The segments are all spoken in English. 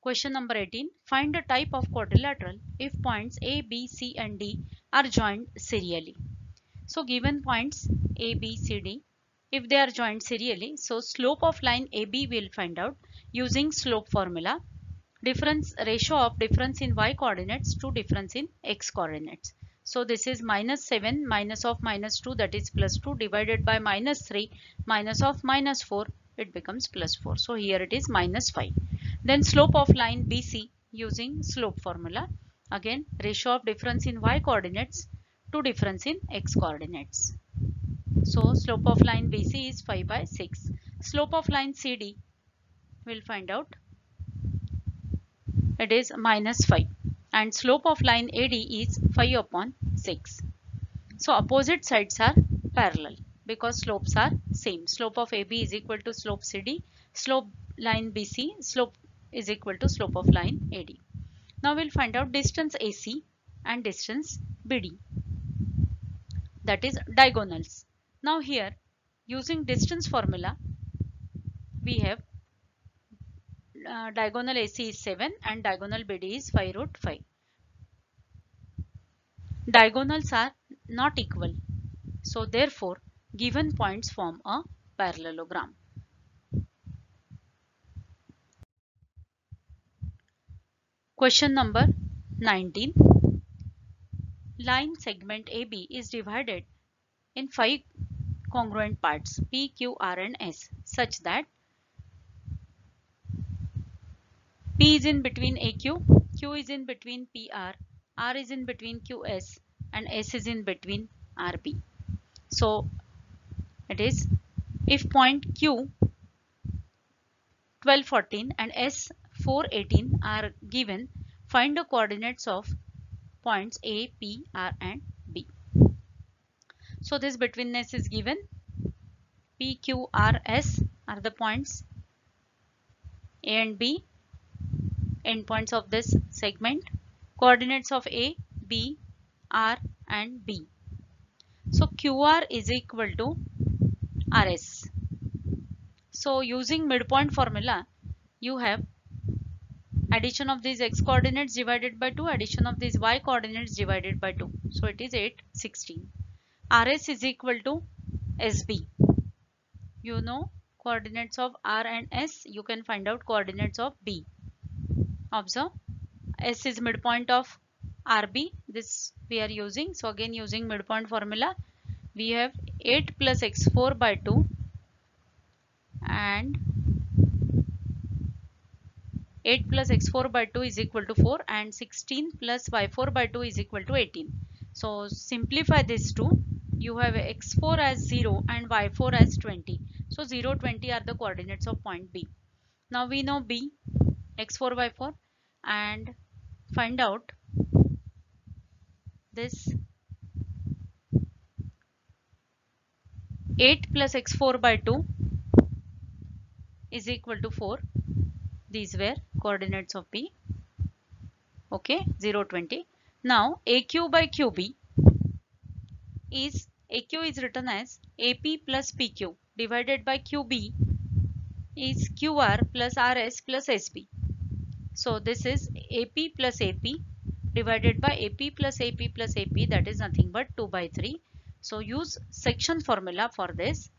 Question number 18. Find the type of quadrilateral if points A, B, C and D are joined serially. So given points A, B, C, D, if they are joined serially, so slope of line AB we'll find out using slope formula. Ratio of difference in y coordinates to difference in x coordinates. So this is -7 minus of -2, that is +2, divided by -3 minus of -4, it becomes +4. So here it is -5. Then slope of line BC using slope formula. Again, ratio of difference in y coordinates to difference in x coordinates. So slope of line BC is 5/6. Slope of line CD we'll find out, it is -5, and slope of line AD is 5/6. So opposite sides are parallel because slopes are same. Slope of AB is equal to slope CD, slope line BC, slope is equal to slope of line AD. Now we'll find out distance AC and distance BD, that is diagonals. Now here using distance formula we have diagonal AC is 7 and diagonal BD is 5√5. Diagonals are not equal, so therefore given points form a parallelogram. Question number 19. Line segment AB is divided in 5 congruent parts P, Q, R and S such that P is in between AQ, Q is in between PR, R is in between QS and S is in between RB. So it is if point Q 1214 and S 418 are given, find the coordinates of points A, P, R and B. So this betweenness is given. P, Q, R, S are the points A and B, endpoints of this segment. Coordinates of A, B, R and B. So QR is equal to RS. So using midpoint formula, you have addition of these x coordinates divided by 2, addition of these y coordinates divided by 2. So it is 8, 16. RS is equal to SB. You know coordinates of R and S, you can find out coordinates of B. Observe, S is midpoint of RB, this we are using. So again using midpoint formula, we have 8 plus x4 by 2 and 8 plus x4 by 2 is equal to 4 and 16 plus y4 by 2 is equal to 18. So simplify this two. You have x4 as 0 and y4 as 20. So 0, 20 are the coordinates of point B. Now we know B, x4, y4, and find out this 8 plus x4 by 2 is equal to 4. These were coordinates of B. Okay, 0, 20. Now AQ by QB is, AQ is written as AP plus PQ divided by QB is QR plus RS plus SB. So this is AP plus AP divided by AP plus AP plus AP, that is nothing but 2/3. So use section formula for this.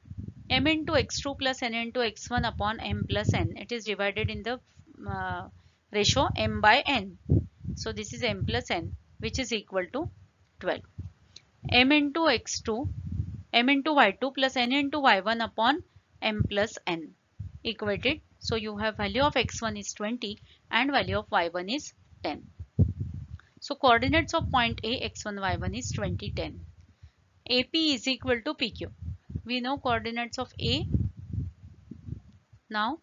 M into x2 plus n into x1 upon m plus n. It is divided in the ratio m by n. So this is m plus n, which is equal to 12. M into x2, m into y2 plus n into y1 upon m plus n equated. So you have value of x1 is 20 and value of y1 is 10. So coordinates of point A, x1, y1 is 20, 10. AP is equal to PQ. We know coordinates of A. Now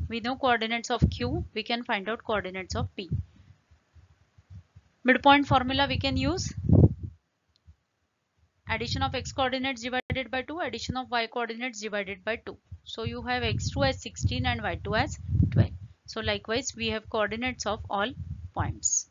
we know coordinates of Q. We can find out coordinates of P. Midpoint formula we can use. Addition of x coordinates divided by 2, addition of y coordinates divided by 2. So you have x2 as 16 and y2 as 12. So likewise we have coordinates of all points.